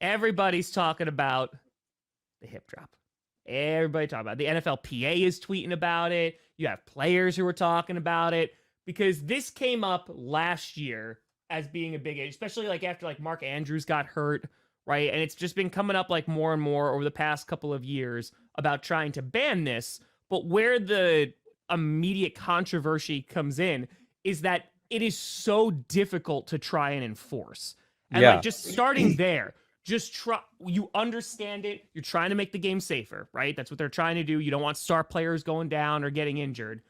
everybody's talking about the hip drop. Everybody talking about it. The NFLPA is tweeting about it. You have players who are talking about it because this came up last year as being a big issue, especially like after like Mark Andrews got hurt, right? And it's just been coming up like more and more over the past couple of years about trying to ban this. But where the immediate controversy comes in is that it is so difficult to try and enforce. And like just starting there, just try, you understand it. You're trying to make the game safer, right? That's what they're trying to do. You don't want star players going down or getting injured.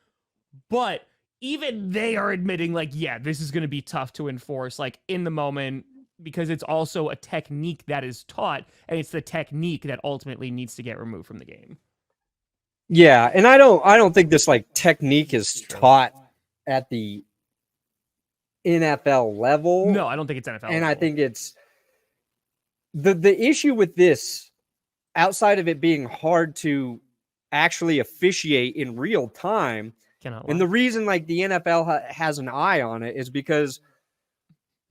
But even they are admitting like, yeah, this is going to be tough to enforce like in the moment because it's also a technique that is taught and it's the technique that ultimately needs to get removed from the game. Yeah, and I don't think this like technique is taught at the NFL level. No, I don't think it's NFL and level. I think it's the issue with this, outside of it being hard to actually officiate in real time, and the reason like the NFL has an eye on it is because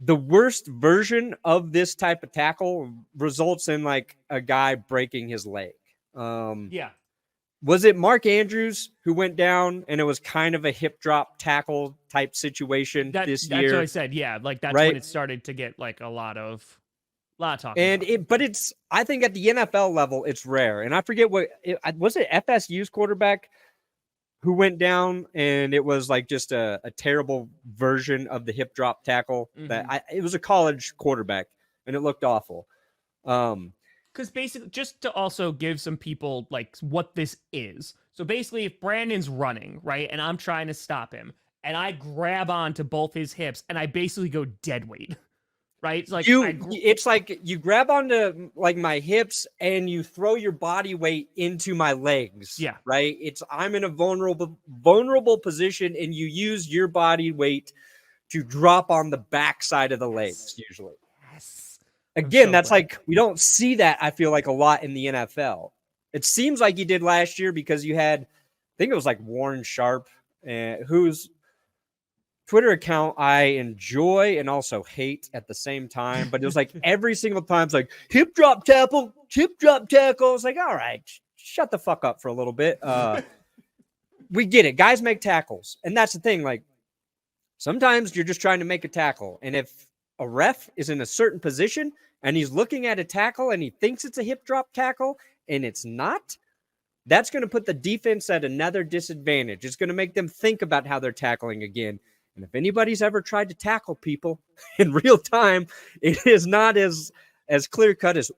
the worst version of this type of tackle results in like a guy breaking his leg. Was it Mark Andrews who went down and it was kind of a hip drop tackle type situation this year? That's what I said. Yeah, like that's when it started to get like a lot of talk. And I think at the NFL level, it's rare. And I forget was it FSU's quarterback who went down and it was like just a terrible version of the hip drop tackle. It was a college quarterback and it looked awful. Because basically, just to also give some people like what this is. So basically, if Brandon's running, right, and I'm trying to stop him, and I grab onto both his hips, and I basically go dead weight, right? It's like it's like you grab onto like my hips and you throw your body weight into my legs. Yeah, right. I'm in a vulnerable position, and you use your body weight to drop on the backside of the legs usually. Again, that's like, we don't see that, I feel like, a lot in the NFL. It seems like you did last year because you had, I think it was like Warren Sharp, whose Twitter account I enjoy and also hate at the same time. But it was like every single time, it's like, hip drop tackle. It's like, all right, shut the fuck up for a little bit. We get it. Guys make tackles. And that's the thing. Like, sometimes you're just trying to make a tackle. And if a ref is in a certain position and he's looking at a tackle and he thinks it's a hip drop tackle and it's not, that's going to put the defense at another disadvantage. It's going to make them think about how they're tackling again. And if anybody's ever tried to tackle people in real time, it is not as clear cut as,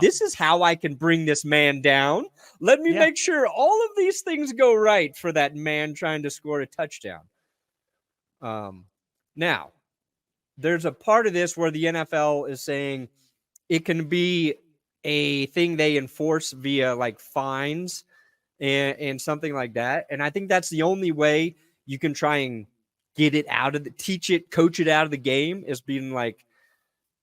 this is how I can bring this man down. Let me make sure all of these things go right for that man trying to score a touchdown. Now, there's a part of this where the NFL is saying it can be a thing they enforce via like fines and something like that. And I think that's the only way you can try and get it out of coach it out of the game, is being like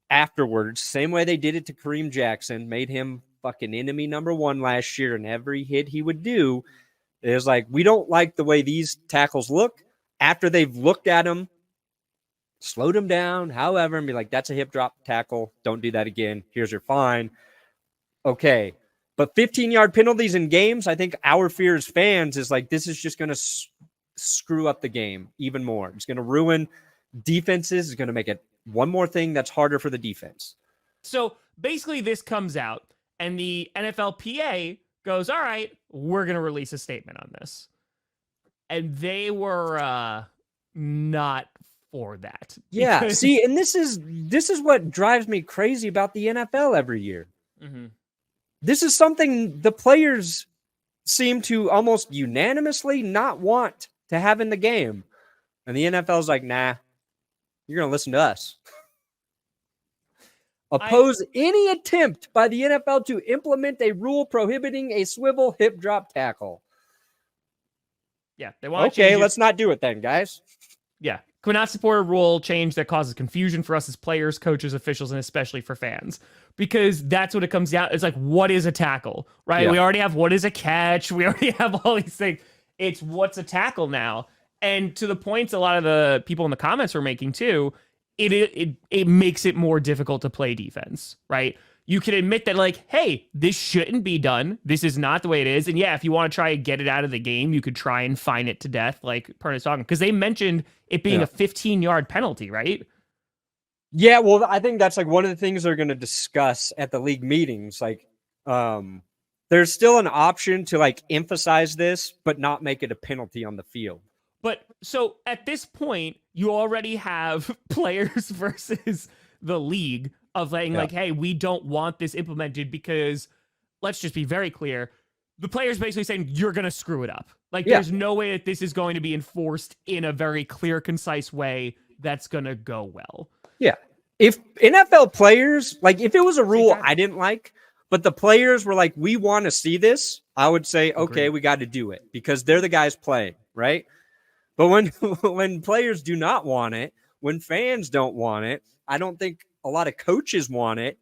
afterwards, same way they did it to Kareem Jackson, made him fucking enemy number one last year, and every hit he would do is like, we don't like the way these tackles look. After they've looked at him, slowed him down, however, and be like, that's a hip drop tackle. Don't do that again. Here's your fine. Okay. But 15-yard penalties in games, I think our fear as fans is like, this is just going to screw up the game even more. It's going to ruin defenses. It's going to make it one more thing that's harder for the defense. So basically this comes out and the NFLPA goes, all right, we're going to release a statement on this. And they were not for that. Yeah. See, and this is what drives me crazy about the NFL every year. Mm-hmm. This is something the players seem to almost unanimously not want to have in the game. And the NFL's like, nah, you're going to listen to us. Oppose any attempt by the NFL to implement a rule prohibiting a swivel hip drop tackle. Yeah, they want to change it. Let's not do it then, guys. Yeah. Could not support a rule change that causes confusion for us as players, coaches, officials, and especially for fans. Because that's what it comes down. It's like, what is a tackle, right? Yeah. We already have what is a catch. We already have all these things. It's what's a tackle now. And to the points a lot of the people in the comments were making too, it makes it more difficult to play defense, right? you can admit that, like, hey, this shouldn't be done. This is not the way it is. And yeah, if you want to try and get it out of the game, you could try and fine it to death, like Perna's talking, because they mentioned it being a 15-yard penalty, right? Yeah, well, I think that's like one of the things they're going to discuss at the league meetings. Like, there's still an option to like emphasize this, but not make it a penalty on the field. But so at this point, you already have players versus the league of saying, like, hey, we don't want this implemented because, let's just be very clear, the players basically saying you're going to screw it up. Like, there's no way that this is going to be enforced in a very clear, concise way that's going to go well. Yeah. If NFL players, like, if it was a rule I didn't like, but the players were like, we want to see this, I would say, okay, we got to do it because they're the guys playing, right? But when players do not want it, when fans don't want it, I don't think a lot of coaches want it.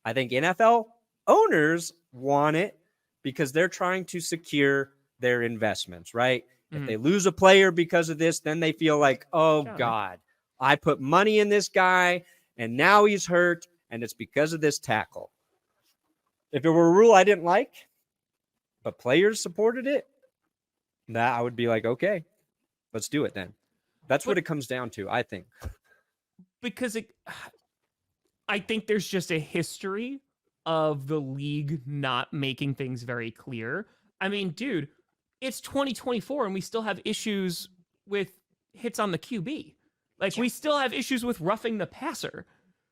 I think NFL owners want it because they're trying to secure their investments, right? If they lose a player because of this, then they feel like, oh, God, I put money in this guy, and now he's hurt, and it's because of this tackle. If it were a rule I didn't like, but players supported it, that I would be like, okay, let's do it then. That's what it comes down to, I think. Because I think there's just a history of the league not making things very clear. I mean, dude, it's 2024 and we still have issues with hits on the QB. Like, we still have issues with roughing the passer.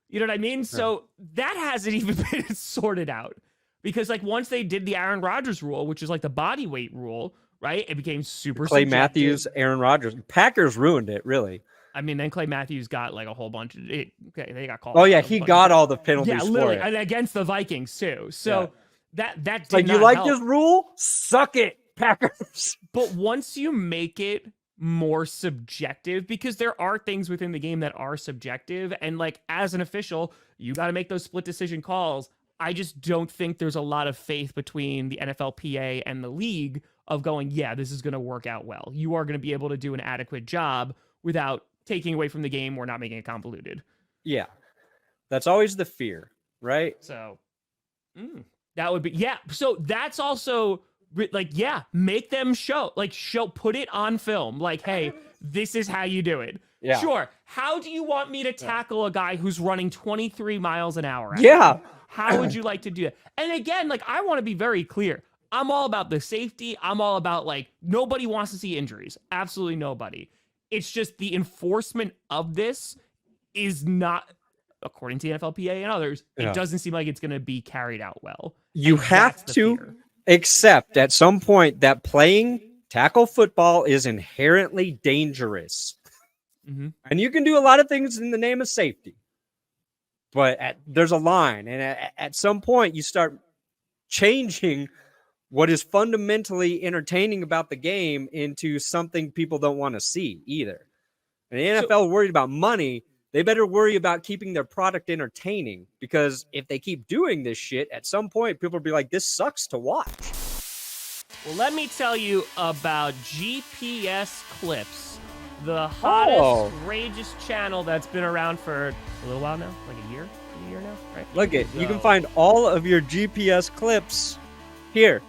You know what I mean? So that hasn't even been sorted out. Because, like, once they did the Aaron Rodgers rule, which is like the body weight rule, right? It became super Clay subjective. Matthews, Aaron Rodgers. Packers ruined it, really. I mean, then Clay Matthews got like a whole bunch of it. Okay, they got called. Oh, yeah, he got all the penalties. Yeah, literally, and against the Vikings too. So that did like, not you like help. this rule? Suck it, Packers. But once you make it more subjective, because there are things within the game that are subjective, and like as an official, you got to make those split decision calls. I just don't think there's a lot of faith between the NFLPA and the league of going, yeah, this is going to work out well. You are going to be able to do an adequate job without taking away from the game or not making it convoluted. Yeah. That's always the fear, right? So that would be, so that's also like, make them put it on film. Like, hey, this is how you do it. Yeah. Sure. How do you want me to tackle a guy who's running 23 miles an hour? Yeah. How would you like to do that? And again, like, I want to be very clear. I'm all about the safety. I'm all about, like, nobody wants to see injuries. Absolutely nobody. It's just the enforcement of this is not, according to the NFLPA and others, it doesn't seem like it's going to be carried out well. You have to accept at some point that playing tackle football is inherently dangerous. And you can do a lot of things in the name of safety. But there's a line. And at some point, you start changing what is fundamentally entertaining about the game into something people don't want to see either. And the NFL worried about money. They better worry about keeping their product entertaining, because if they keep doing this shit, at some point, people will be like, this sucks to watch. Well, let me tell you about GPS Clips, the hottest, outrageous channel that's been around for a little while now, like a year now, right? Look it, you can find all of your GPS clips here.